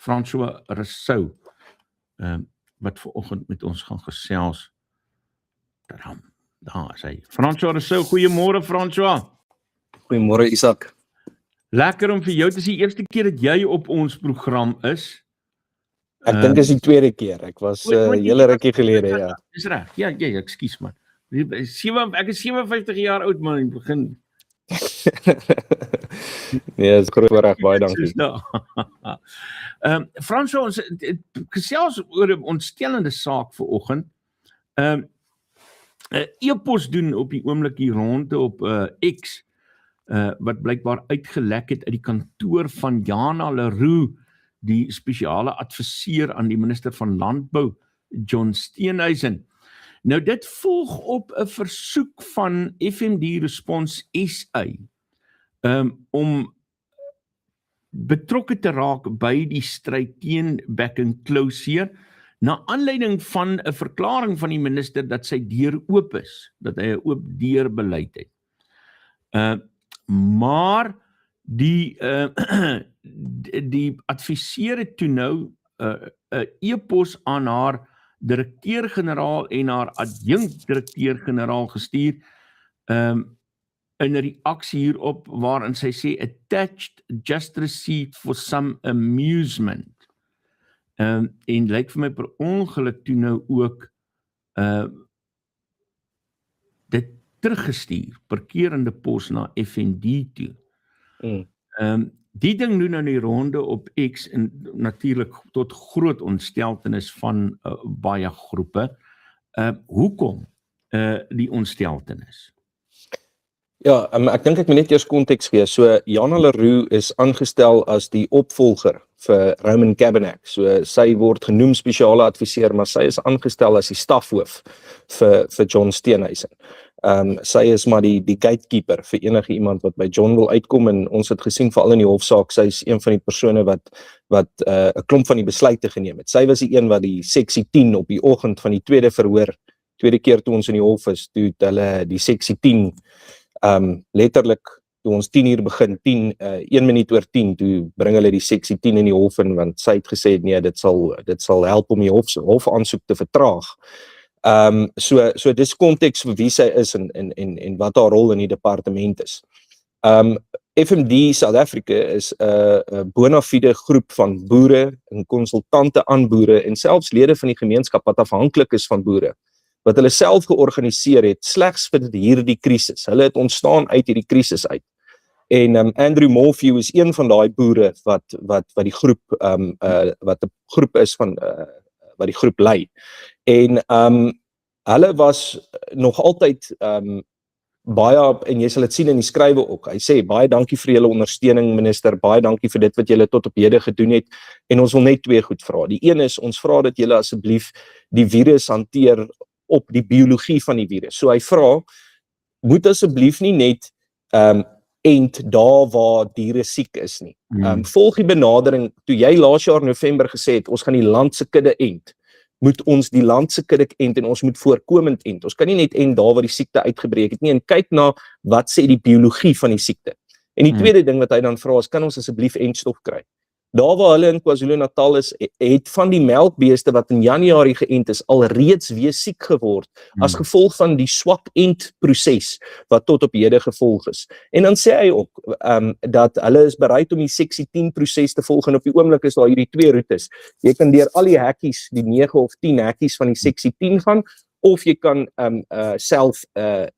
François Rousseau, wat vanoggend met ons gaan gesels. Daar is hy. François Rousseau, goeiemôre François. Goeiemôre Isak. Lekker om vir jou, dit is die eerste keer dat jy op ons program is. Ek dink is die tweede keer, ek was hele rukkie gelede, ja. Dis reg, ja, ekskuus man. Ek is 57 jaar oud man, in begin. Nee, is groot reg, baie dankie. François, ons gesels oor 'n ontstellende saak vanoggend. E-pos doen op die oomblik hier ronde op X, wat blykbaar uitgelek het uit die kantoor van Jana Leroux, die spesiale adviseur aan die minister van Landbou, John Steenhuisen. Nou dit volg op 'n versoek van FMD Response SA om betrokke te raak by die stryd teen back and closure, na aanleiding van 'n verklaring van die minister dat sy deur oop is, dat hy 'n oop deur beleid het. Maar die adviseer het toe nou 'n e-pos aan haar direkteur-generaal en haar adjunkt-direkteur-generaal gestuur in 'n reaksie hierop waarin sy sê attached just received for some amusement. En lyk vir my per ongeluk toe nou ook dit teruggestuur per kerende pos na FND toe. Die ding doen nou die ronde op X en natuurlik tot groot ontsteltenis van baie groepe. Hoekom die ontsteltenis? Ja, ek dink ek moet net eers konteks gee. So Jana Leroux is aangestel as die opvolger vir Roman Cabernet. So sy word genoem spesiale adviseur, maar sy is aangestel as die stafhoof vir John Steenhuisen. Sy is maar die gatekeeper vir enige iemand wat by John wil uitkom, en ons het gesien veral in die hofsaak, sy is een van die persone wat 'n klomp van die besluite geneem het. Sy was die een wat die seksie 10 op die oggend van die tweede verhoor, tweede keer toe ons in die hof is, toe het hulle die seksie 10 letterlik toe ons 10 uur begin, 1 minuut oor 10, toe bring hulle die seksie 10 in die hof in, want sy het gesê nee, dit sal help om die hofaansoek te vertraag. So dis konteks vir wie sy is en wat haar rol in die departement is. FMD South Africa is 'n bona fide groep van boere en konsultante aan boere en selfs lede van die gemeenskap wat afhanklik is van boere, wat hulle self georganiseer het slegs vir hierdie krisis. Hulle het ontstaan uit hierdie krisis uit. En Andrew Morphew is een van daai boere wat die groep wat 'n groep is van wat die groep lei. En hulle was nog altyd baie, en jy sal dit sien in die skrywe ook. Hy sê baie dankie vir julle ondersteuning minister, baie dankie vir dit wat julle tot op hede gedoen het, en ons wil net twee goed vra. Die een is, ons vra dat julle asseblief die virus hanteer op die biologie van die virus. So hy vra, moet asseblief nie net end daar waar diere siek is nie. Volg die benadering, toe jy laas jaar November gesê het, ons gaan die landse kudde end, moet ons die landse kudde end en ons moet voorkomend end. Ons kan nie net end daar waar die siekte uitgebreek het nie, en kyk na wat sê die biologie van die siekte. En die tweede ding wat hy dan vra is, kan ons asseblief entstof kry? Daar waar hulle in KwaZulu-Natal is, het van die melkbeeste wat in Januarie geënt is, al reeds weer siek geword, as gevolg van die swak entproses, wat tot op hede gevolg is. En dan sê hy ook, dat hulle is bereid om die seksie 10 proses te volg, en op die oomblik is daar hierdie twee roetes. Jy kan deur al die hekkies, die 9 of 10 hekkies van die seksie 10 gaan, of jy kan self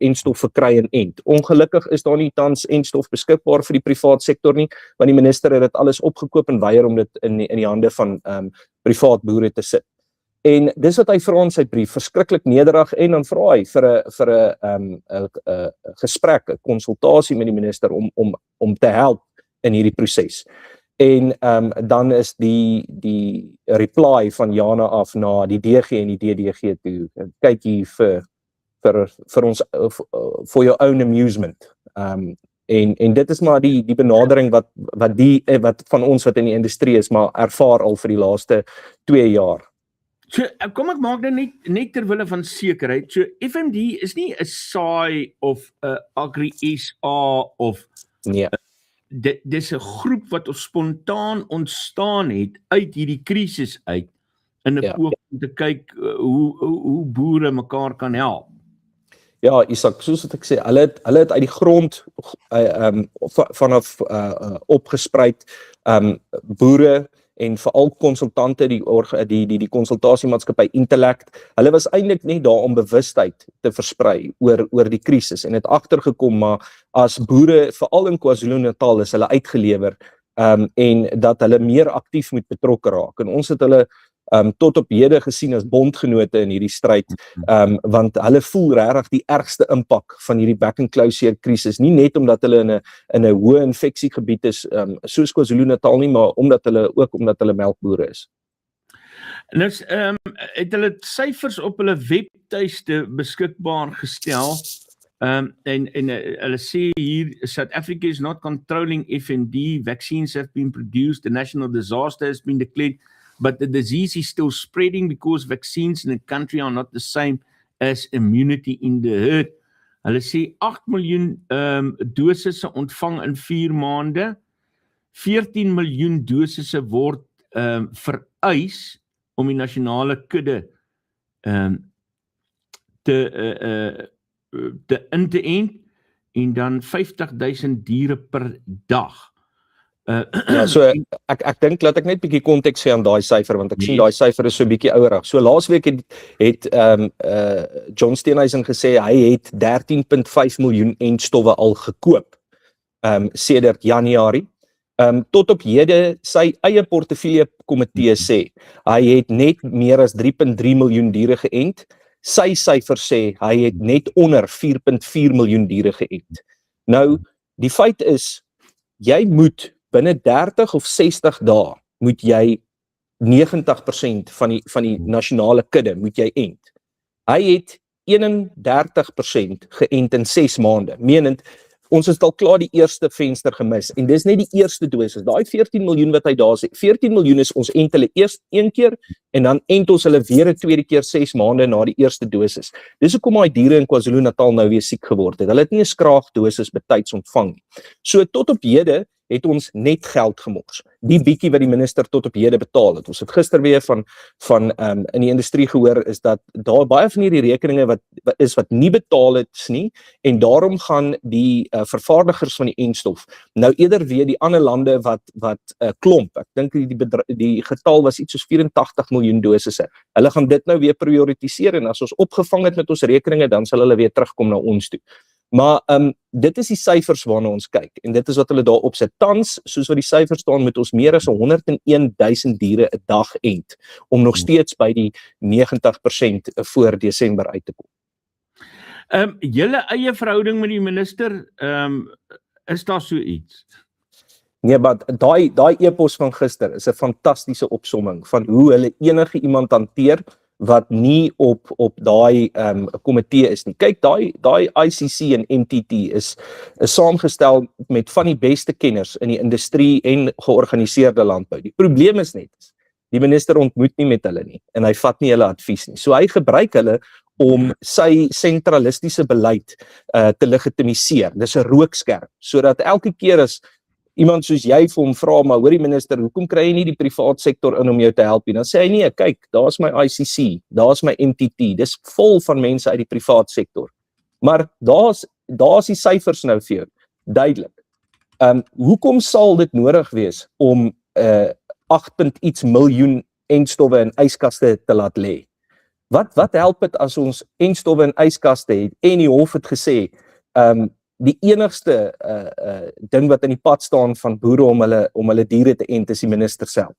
entstof verkry en ent. Ongelukkig is daar nie tans entstof beskikbaar vir die privaat sektor nie, want die minister het dit alles opgekoop en weier om dit in die hande van privaat boere te sit. En dis wat hy vra in sy brief, verskriklik nederig, en dan vra hy vir 'n gesprek, 'n konsultasie met die minister om te help in hierdie proses. En dan is die reply van Jana af na die DG en die DDG toe. Kyk hier vir ons for your own amusement. En dit is maar die benadering wat van ons wat in die industrie is, maar ervaar al vir die laaste 2 jaar. So, kom ek maak nou net ter wille van sekerheid. So FMD is nie 'n SAI of 'n Agri SA of nee. dis 'n groep wat spontaan ontstaan het uit hierdie krisis uit in 'n poging om te kyk hoe boere mekaar kan help. Ja, Isak, soos wat ek sê, hulle het uit die grond vanaf opgespruit boere en veral konsultante die konsultasiemaatskappy Intellect. Hulle was eintlik net daar om bewustheid te versprei oor die krisis en het agtergekom maar as boere veral in KwaZulu-Natal is hulle uitgelewer en dat hulle meer aktief moet betrokke raak. En ons het hulle tot op hede gesien as bondgenote in hierdie stryd, want hulle voel regtig die ergste impak van hierdie back and closure krisis, nie net omdat hulle in 'n hoë infeksiegebied is, soos KwaZulu-Natal nie, maar omdat hulle melkbore is. Nou het hulle syfers op hulle webtuiste beskikbaar gestel. En hulle sê hier, South Africa is not controlling FND, vaccines have been produced, the national disaster has been declared, but the disease is still spreading because vaccines in the country are not the same as immunity in the herd. Hulle sê 8 miljoen dosisse ontvang in 4 maande, 14 miljoen dosisse word vereis om die nasionale kudde in te ent en dan 50,000 diere per dag. Ja, so ek dink laat ek net 'n bietjie konteks gee aan daai syfer want ek sien daai syfer is so 'n bietjie ouerig. So laasweek het John Steenhuisen gesê hy het 13.5 miljoen entstowwe al gekoop sedert Januarie. Tot op hede sy eie portefeulje komitee sê hy het net meer as 3.3 miljoen diere geënt. Sy syfer sê hy het net onder 4.4 miljoen diere geënt. Nou, die feit is jy moet binne 30 of 60 dae moet jy 90% van die nasionale kudde moet jy ent. Hy het 31% geënt in 6 maande, menend ons het al klaar die eerste venster gemis en dis net die eerste dosis. Daai 14 miljoen wat hy daar sê, 14 miljoen is ons ent hulle eers 1 keer en dan ent ons hulle weer 'n tweede keer 6 maande na die eerste dosis. Dis hoekom daai diere in KwaZulu-Natal nou weer siek geword het. Hulle het nie 'n skraagdosis betyds ontvang nie. So tot op hede het ons net geld gemors. Die bietjie wat die minister tot op hede betaal het. Ons het gister weer van in die industrie gehoor is dat daar baie van hierdie rekeninge wat nie betaal het nie en daarom gaan die vervaardigers van die enstof nou eerder weer die ander lande wat klomp. Ek dink die getal was iets soos 84 miljoen dosisse. Hulle gaan dit nou weer prioritiseer en as ons opgevang het met ons rekeninge dan sal hulle weer terugkom na ons toe. Maar dit is die syfers waarna ons kyk en dit is wat hulle daar opsit. Tans, soos wat die syfers staan, met ons meer as 101,000 diere 'n dag ent om nog steeds by die 90% voor Desember uit te kom. Julle eie verhouding met die minister, is daar so iets? Nee, maar daai e-pos van gister is 'n fantastiese opsomming van hoe hulle enige iemand hanteer wat nie op daai komitee is nie. Kyk, daai ICC en MTT is saamgestel met van die beste kenners in die industrie en georganiseerde landbou. Die probleem is net, die minister ontmoet nie met hulle nie en hy vat nie hulle advies nie. So hy gebruik hulle om sy sentralistiese beleid te legitimiseer. Dis 'n rookskerm, sodat elke keer as iemand soos jy vir hom vra, maar hoorie minister, hoekom kry jy nie die privaat sektor in om jou te help nie? Dan sê hy nee, kyk, daar's my ICC, daar's my MTT, dis vol van mense uit die privaat sektor. Maar daar's die syfers nou vir jou, duidelik. Hoekom sal dit nodig wees om 8 miljoen entstowwe in yskaste te laat lê? Wat help dit as ons entstowwe in yskaste het en die hof het gesê, die enigste ding wat in die pad staan van boere om hulle diere te ent is die minister self.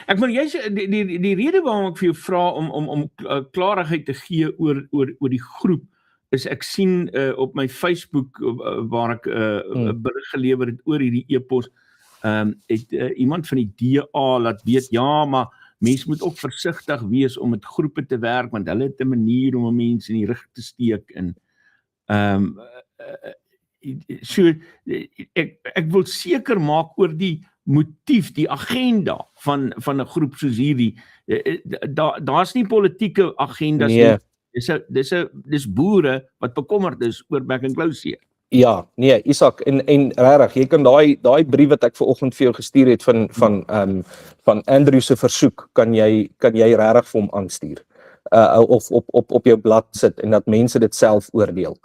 Ek maar jy sê die rede waarom ek vir jou vra om klarigheid te gee oor die groep is ek sien op my Facebook waar ek berig gelewer het oor hierdie e-pos het iemand van die DA laat weet ja, maar mense moet ook versigtig wees om met groepe te werk want hulle het 'n manier om mense in die rug te steek en so ek wil seker maak oor die motief, die agenda van 'n groep soos hierdie. Daar's nie politieke agendas nie. Dis boere wat bekommerd is oor back and closure. Ja, nee, Isak, en regtig, jy kan daai brief wat ek vanoggend vir jou gestuur het van Andrew se versoek, kan jy regtig vir hom aanstuur. Of op jou blad sit en dat mense dit self oordeel.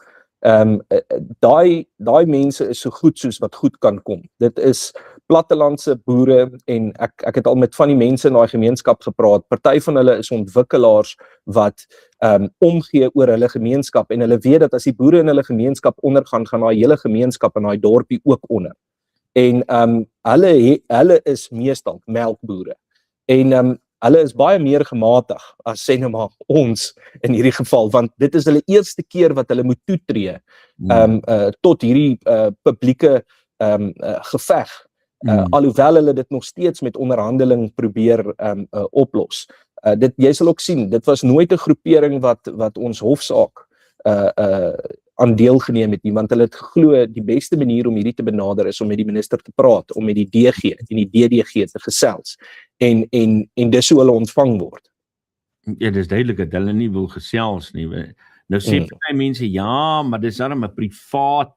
Daai mense is so goed soos wat goed kan kom. Dit is plattelandse boere en ek het al met van die mense in daai gemeenskap gepraat. Party van hulle is ontwikkelaars wat omgee oor hulle gemeenskap en hulle weet dat as die boere in hulle gemeenskap ondergaan, gaan daai hele gemeenskap in daai dorpie ook onder. En hulle is meestal melkboere. En hulle is baie meer gematig as sê nou maar ons in hierdie geval, want dit is hulle eerste keer wat hulle moet toetree tot hierdie publieke geveg. Alhoewel hulle dit nog steeds met onderhandeling probeer oplos. Jy sal ook sien, dit was nooit 'n groepering wat ons hofsaak aan deelgeneem het nie, want hulle het geglo die beste manier om hierdie te benader is om met die minister te praat, om met die DG en die DDG te gesels en dis hoe hulle ontvang word. Ja, dis duidelik dat hulle nie wil gesels nie. Nou sê baie mense, ja, maar dis darem 'n privaat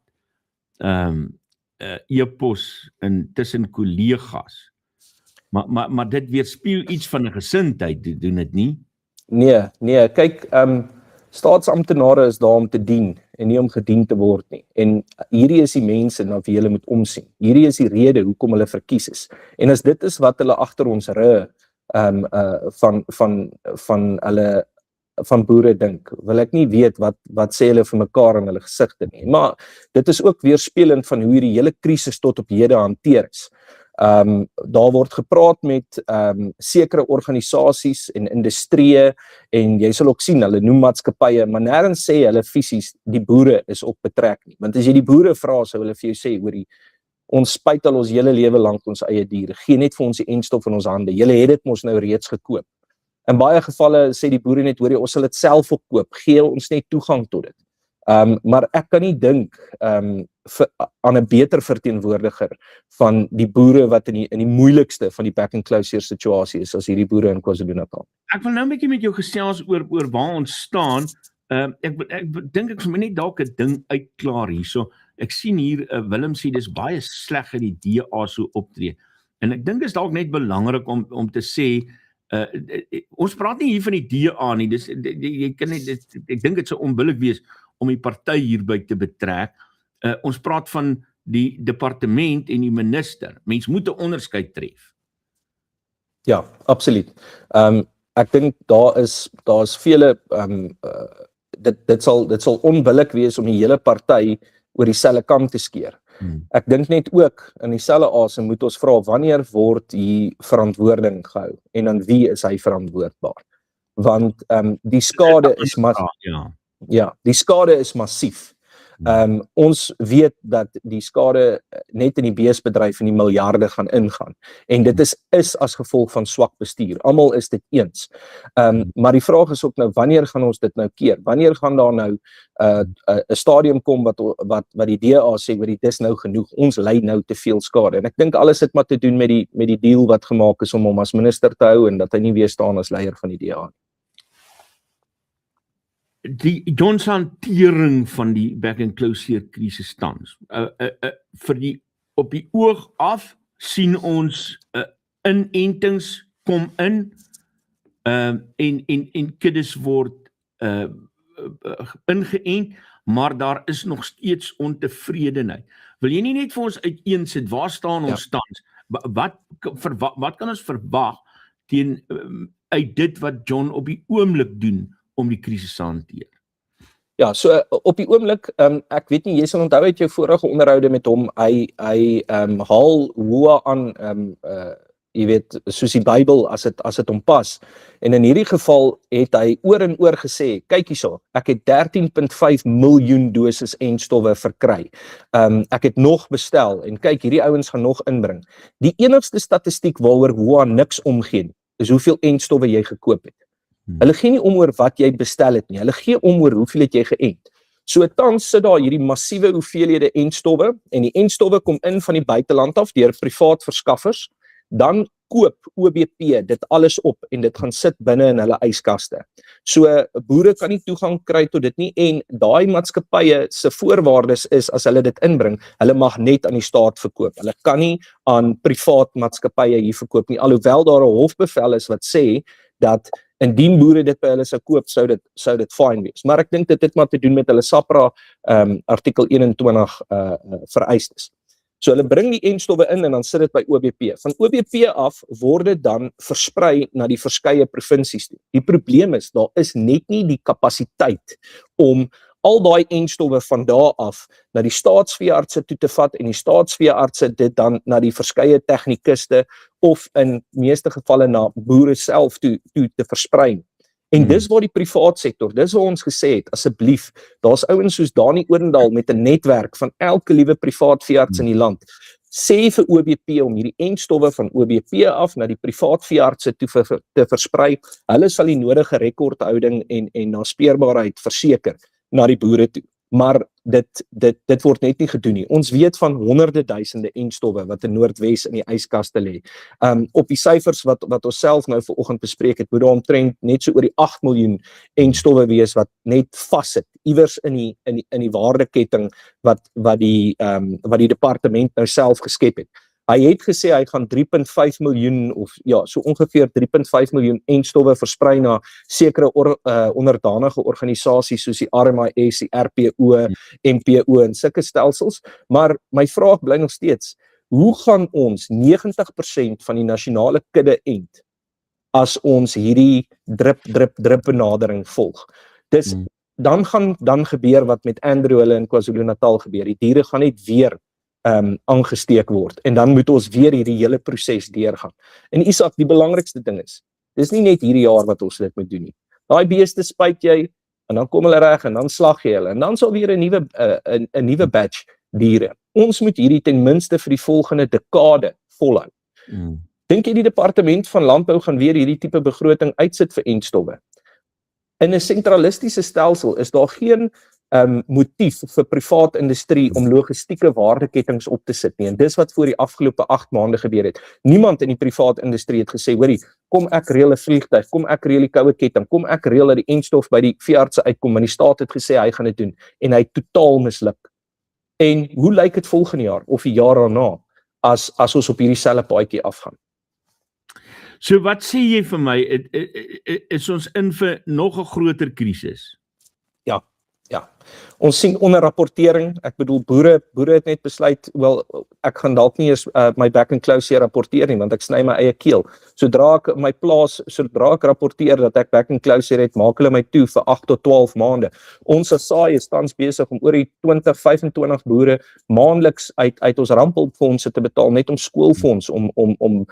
e-pos tussen kollegas. Maar dit weerspieël iets van 'n gesindheid, doen dit nie? Nee, kyk, staatsamptenare is daar om te dien en nie om gedien te word nie. En hierdie is die mense na wie hulle moet omsien. Hierdie is die rede hoekom hulle verkies is. En as dit is wat hulle agter ons ry van boere dink, wil ek nie weet wat sê hulle vir mekaar in hulle gesigte nie. Maar dit is ook weerspieëlend van hoe hierdie hele krisis tot op hede hanteer is. Daar word gepraat met sekere organisasies en industrieë en jy sal ook sien, hulle noem maatskappye, maar nêrens sê hulle fisies die boere is op betrek nie. Want as jy die boere vra, sou hulle vir jou sê, hoorie, ons spuit al ons hele lewe lank ons eie diere, gee net vir ons die enstof in ons hande, julle het dit mos nou reeds gekoop. In baie gevalle sê die boere net, hoorie, ons sal dit self opkoop, gee ons net toegang tot dit. Maar ek kan nie dink aan 'n beter verteenwoordiger van die boere wat in die moeilikste van die back and closure situasie is as hierdie boere in KwaZulu-Natal. Ek wil nou 'n bietjie met jou gesels oor waar ons staan. Ek dink ek moet net dalk 'n ding uitklaar hierso. Ek sien hier Willem sê dis baie sleg dat die DA so optree. En ek dink is dalk net belangrik om te sê ons praat nie hier van die DA nie. Dis jy kan net ek dink dit sou onbillik wees om die party hierby te betrek. Ons praat van die departement en die minister. Mens moet 'n onderskeid tref. Ja, absoluut. Ek dink daar is vele dit sal onbillik wees om die hele party oor dieselfde kam te skeer. Ek dink net ook in dieselfde asem moet ons vra wanneer word hier verantwoording gehou en aan wie is hy verantwoordbaar? Want die skade is die skade is massief. Ons weet dat die skade net in die beesbedryf in die miljarde gaan ingaan en dit is as gevolg van swak bestuur. Almal is dit eens. Maar die vraag is ook nou, wanneer gaan ons dit nou keer? Wanneer gaan daar nou 'n stadium kom wat die DA sê, dit is nou genoeg, ons ly nou te veel skade. En ek dink alles het maar te doen met die deal wat gemaak is om hom as minister te hou en dat hy nie weer staan as leier van die DA. Die ons hantering van die back and closure krisis tans. Op die oog af sien ons inentings kom in en kuddes word ingeënt, maar daar is nog steeds ontevredenheid. Wil jy nie net vir ons uiteensit, waar staan ons tans? Wat kan ons verwag uit dit wat John op die oomblik doen om die krisis te hanteer? Ja, so op die oomblik, ek weet nie, jy sal onthou uit jou vorige onderhoude met hom, hy haal hoe aan, jy weet, soos die Bybel, as dit hom pas. En in hierdie geval het hy oor en oor gesê, kyk hierso, ek het 13.5 miljoen doses enstowwe verkry. Ek het nog bestel, en kyk, hierdie ouens gaan nog inbring. Die enigste statistiek waaroor hoe aan niks omgee, is hoeveel enstowwe jy gekoop het. Hulle gee nie om oor wat jy bestel het nie, hulle gee om oor hoeveel het jy geënt. So tans sit daar hierdie massiewe hoeveelhede enstowwe, en die enstowwe kom in van die buiteland af, deur privaat verskaffers, dan koop OBP dit alles op en dit gaan sit binne in hulle yskaste. So boere kan nie toegang kry tot dit nie en daai maatskappye se voorwaardes is as hulle dit inbring, hulle mag net aan die staat verkoop. Hulle kan nie aan privaat maatskappye hier verkoop nie, alhoewel daar 'n hofbevel is wat sê dat indien boere dit by hulle sou koop, sou dit fyn wees. Maar ek dink dit het maar te doen met hulle SAPRA artikel 21 vereistes. So hulle bring die enstowwe in en dan sit dit by OBP. Van OBP af word dit dan versprei na die verskeie provinsies toe. Die probleem is, daar is net nie die kapasiteit om al daai enstowwe van daar af na die staatsveeartse toe te vat en die staatsveeartse dit dan na die verskeie tegnikuste of in meeste gevalle na boere self toe te versprei. En dis waar die privaat sektor, dis waar ons gesê het, asseblief, daar's ouens soos Dani Odendaal met 'n netwerk van elke liewe privaat veearts in die land. Sê vir OBP om hierdie enstowwe van OBP af na die privaat veeartse toe te versprei. Hulle sal die nodige rekordhouding en naspeurbaarheid verseker na die boere toe. Maar dit word net nie gedoen nie. Ons weet van honderde duisende enstowwe wat in Noordwes in die yskaste lê. Op die syfers wat ons self nou vanoggend bespreek het, moet daar omtrent net so oor die 8 miljoen enstowwe wees wat net vassit iewers in die waardeketting wat die departement nou self geskep het. Hy het gesê hy gaan 3.5 miljoen of ja, so ongeveer 3.5 miljoen enstowwe versprei na sekere onderdanige organisasies soos die RMIS, die RPO, MPO en sulke stelsels. Maar my vraag bly nog steeds, hoe gaan ons 90% van die nasionale kudde ent as ons hierdie drip benadering volg? Dis dan gebeur wat met Andrew hulle in KwaZulu-Natal gebeur. Die diere gaan net weer aangesteek word en dan moet ons weer hierdie hele proses deurgaan. En Isak, die belangrikste ding is, dis nie net hierdie jaar wat ons dit moet doen nie. Daai beeste spuit jy en dan kom hulle reg en dan slag jy hulle en dan sal weer 'n nuwe batch diere. Ons moet hierdie ten minste vir die volgende dekade volhou. Dink jy die departement van landbou gaan weer hierdie tipe begroting uitsit vir enstowwe? In 'n sentralistiese stelsel is daar geen motief vir privaat industrie om logistieke waardeketings op te sit nie. En dis wat voor die afgelope 8 maande gebeur het. Niemand in die privaat industrie het gesê, hoorie, kom ek reël 'n vliegtuig, kom ek reël die koue ketting, kom ek reël dat die enstof by die veeartse uitkom, en die staat het gesê hy gaan dit doen en hy het totaal misluk. En hoe lyk dit volgende jaar of die jaar daarna as ons op hierdie selfe paadjie afgaan? So wat sê jy vir my, is ons in vir nog 'n groter krisis? Ja, ons sien onderrapportering. Ek bedoel boere het net besluit, wel ek gaan dalk nie eens my back and close hier rapporteer nie, want ek sny my eie keel. Sodra ek rapporteer dat ek back and close het, maak hulle my toe vir 8 tot 12 maande. Ons as SAI is tans besig om oor die 20-25 boere maandeliks uit ons rampelfondse te betaal, net om skoolfonds om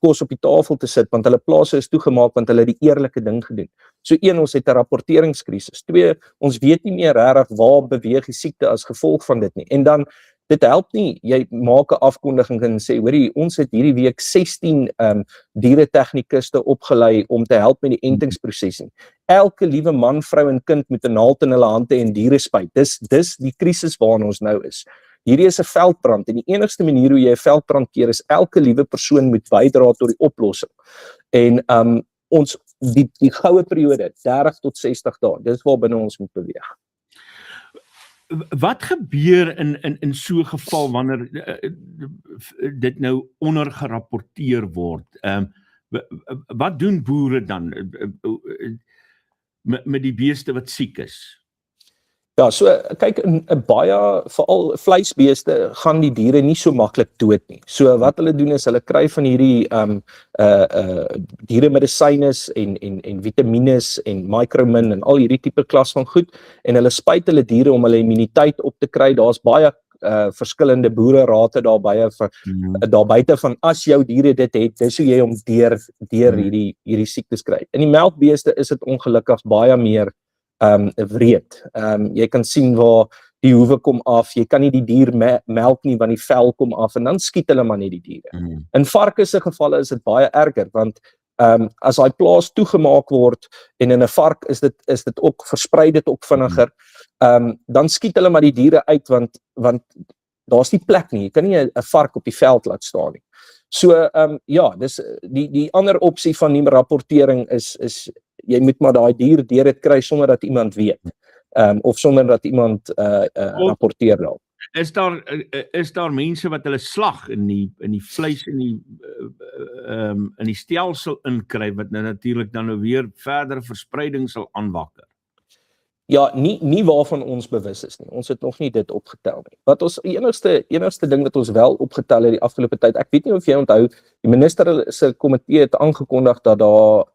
kos op die tafel te sit, want hulle plase is toegemaak want hulle die eerlike ding gedoen. So 1, ons het 'n rapporteringskrisis. 2, ons weet nie meer regtig waar beweeg die siekte as gevolg van dit nie. En dan, dit help nie, jy maak 'n afkondiging en sê, hoorie, ons het hierdie week 16 dieretegnikuste opgelei om te help met die entingsproses nie. Elke liewe man, vrou en kind moet 'n naald in hulle hande en diere spuit. Dis die krisis waarin ons nou is. Hierdie is 'n veldbrand en die enigste manier hoe jy 'n veldbrand keer is elke liewe persoon moet bydra tot die oplossing. En ons die goue periode 30 tot 60 dae, dis waar binne ons moet beweeg. Wat gebeur in so 'n geval wanneer dit nou ondergerapporteer word? Wat doen boere dan met die beeste wat siek is? Ja, so kyk, in baie, veral vleisbeeste, gaan die diere nie so maklik dood nie. So wat hulle doen is, hulle kry van hierdie dieremedisynes en vitamines en micromin en al hierdie tipe klas van goed, en hulle spuit hulle diere om hulle immuniteit op te kry. Daar's baie verskillende boererate daar buite van as jou diere dit het, dis hoe jy om deur hierdie siektes kry. In die melkbeeste is dit ongelukkig baie meer wreed. Jy kan sien waar die hoewe kom af, jy kan nie die dier melk nie, want die vel kom af, en dan skiet hulle maar net die diere. In varke se gevalle is dit baie erger, want as daai plaas toegemaak word, en in 'n vark is dit ook, versprei dit ook vinniger, dan skiet hulle maar die diere uit, want daar's nie plek nie, jy kan nie 'n vark op die veld laat staan nie. So ja, dis die ander opsie van die rapportering is jy moet maar daai dier deur dit kry sonder dat iemand weet. Of sonder dat iemand rapporteer daarop. Is daar mense wat hulle slag in die vleis in die stelsel inkry wat nou natuurlik dan nou weer verdere verspreiding sal aanwakker? Ja, nie waarvan ons bewus is nie. Ons het nog nie dit opgetel nie. Wat ons enigste ding wat ons wel opgetel het die afgelope tyd, ek weet nie of jy onthou, die minister se komitee het aangekondig dat daar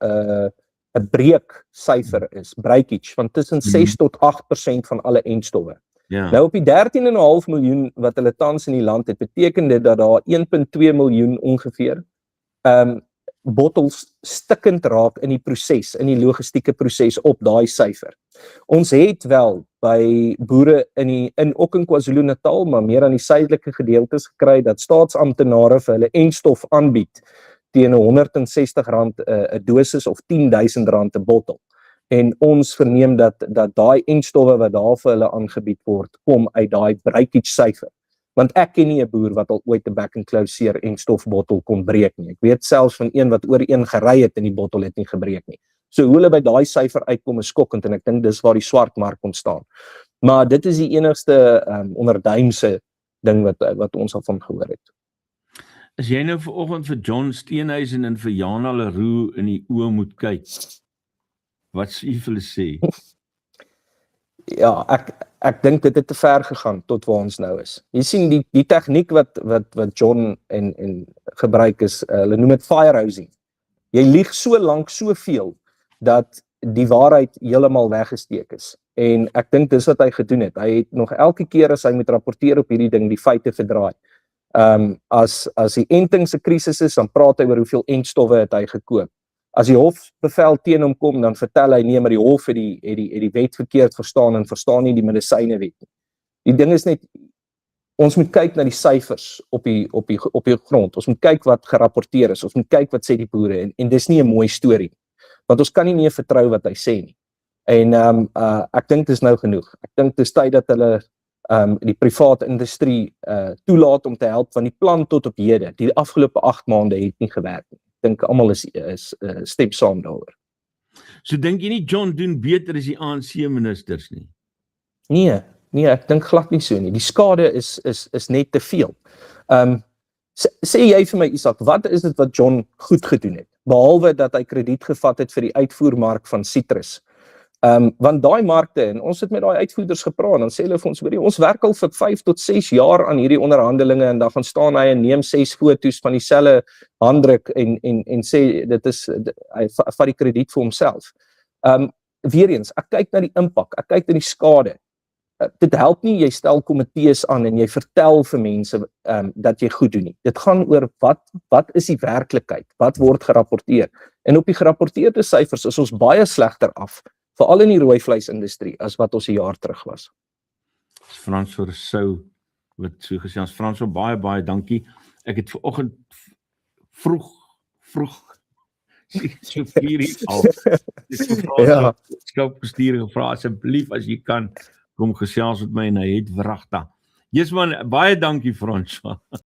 'n breeksyfer is, breakage van tussen 6 tot 8% van alle entstowwe. Ja. Nou op die 13,5 miljoen wat hulle tans in die land het, beteken dit dat daar 1,2 miljoen ongeveer bottels stikkend raak in die proses, in die logistieke proses op daai syfer. Ons het wel by boere ook in KwaZulu-Natal, maar meer aan die suidelike gedeeltes gekry dat staatsamptenare vir hulle entstof aanbied teen R160 'n dosis of R10,000 'n bottel. En ons verneem dat daai entstowwe wat daar vir hulle aangebied word, kom uit daai breakage syfer. Want ek ken nie 'n boer wat al ooit 'n back and close seer entstofbottel kon breek nie. Ek weet selfs van een wat oor een gery het en die bottel het nie gebreek nie. So hoe hulle by daai syfer uitkom is skokkend en ek dink dis waar die swart mark ontstaan. Maar dit is die enigste onderduimse ding wat ons al van gehoor het. As jy nou vanoggend vir John Steenhuisen en vir Jana Leroux in die oë moet kyk, wat sê jy vir hulle sê? Ja, ek dink dit het te ver gegaan tot waar ons nou is. Jy sien die tegniek wat John en gebruik is, hulle noem dit firehousing. Jy lieg so lank soveel dat die waarheid heeltemal weggesteek is. En ek dink dis wat hy gedoen het. Hy het nog elke keer as hy moet rapporteer op hierdie ding die feite verdraai. As die enting se krisis is, dan praat hy oor hoeveel entstowwe het hy gekoop. As die hof bevel teen hom kom, dan vertel hy nee, maar die hof het die wet verkeerd verstaan en verstaan nie die medisyne wet nie. Die ding is net, ons moet kyk na die syfers op die grond. Ons moet kyk wat gerapporteer is. Ons moet kyk wat sê die boere en dis nie 'n mooi storie. Want ons kan nie meer vertrou wat hy sê nie. En ek dink dis nou genoeg. Ek dink dis tyd dat hulle die private industrie toelaat om te help, want die plan tot op hede, die afgelope 8 maande het nie gewerk nie. Ek dink almal is stem saam daaroor. So dink jy nie John doen beter as die ANC ministers nie? Nee, ek dink glad nie so nie. Die skade is net te veel. Sê jy vir my, Isak, wat is dit wat John goed gedoen het? Behalwe dat hy krediet gevat het vir die uitvoermark van sitrus. Want daai markte, en ons het met daai uitvoerders gepraat, dan sê hulle vir ons, ons werk al vir 5 tot 6 jaar aan hierdie onderhandelinge en dan gaan staan hy en neem 6 foto's van dieselfde handdruk en sê dit is hy vat die krediet vir homself. Weer eens, ek kyk na die impak, ek kyk na die skade. Dit help nie jy stel komitees aan en jy vertel vir mense dat jy goed doen nie. Dit gaan oor wat is die werklikheid? Wat word gerapporteer? En op die gerapporteerde syfers is ons baie slegter af, veral in die rooi vleisindustrie, as wat ons 'n jaar terug was. Frans Rousseau wat so gesê ons Frans, so baie dankie. Ek het vanoggend vroeg so 4 uur al Ja. skoubestuur gevra asseblief as jy kan kom gesels met my en hy het wragtig. Jesus man, baie dankie Frans.